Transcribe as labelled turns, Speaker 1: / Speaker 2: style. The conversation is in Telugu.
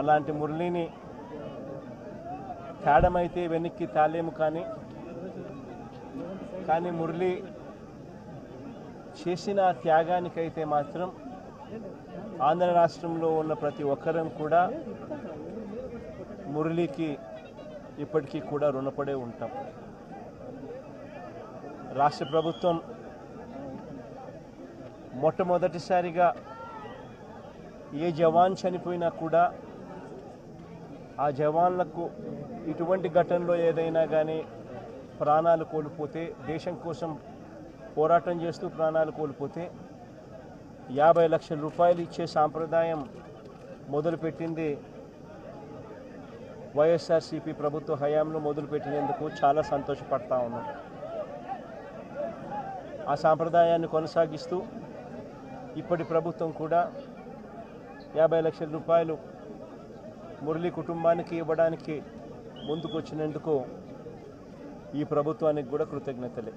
Speaker 1: అలాంటి మురళిని తేడమైతే వెనక్కి తాలేము, కానీ మురళి చేసిన త్యాగానికైతే మాత్రం ఆంధ్ర రాష్ట్రంలో ఉన్న ప్రతి ఒక్కరం కూడా మురళికి ఇప్పటికీ కూడా రుణపడే ఉంటాం. రాష్ట్ర ప్రభుత్వం మొట్టమొదటిసారిగా ఏ జవాన్ చనిపోయినా కూడా ఆ జవాన్లకు ఇటువంటి ఘటనలో ఏదైనా కానీ ప్రాణాలు కోల్పోతే, దేశం కోసం పోరాటం చేస్తూ ప్రాణాలు కోల్పోతే 50 లక్షల రూపాయలు ఇచ్చే సాంప్రదాయం మొదలుపెట్టింది వైఎస్ఆర్సీపీ ప్రభుత్వ హయాంలో మొదలుపెట్టినందుకు చాలా సంతోషపడతా ఉన్నాం. ఆ సాంప్రదాయాన్ని కొనసాగిస్తూ ఇప్పటి ప్రభుత్వం కూడా 50 లక్షల రూపాయలు మురళి కుటుంబానికి ఇవ్వడానికి ముందుకు వచ్చినందుకు ఈ ప్రభుత్వానికి కూడా కృతజ్ఞతలే.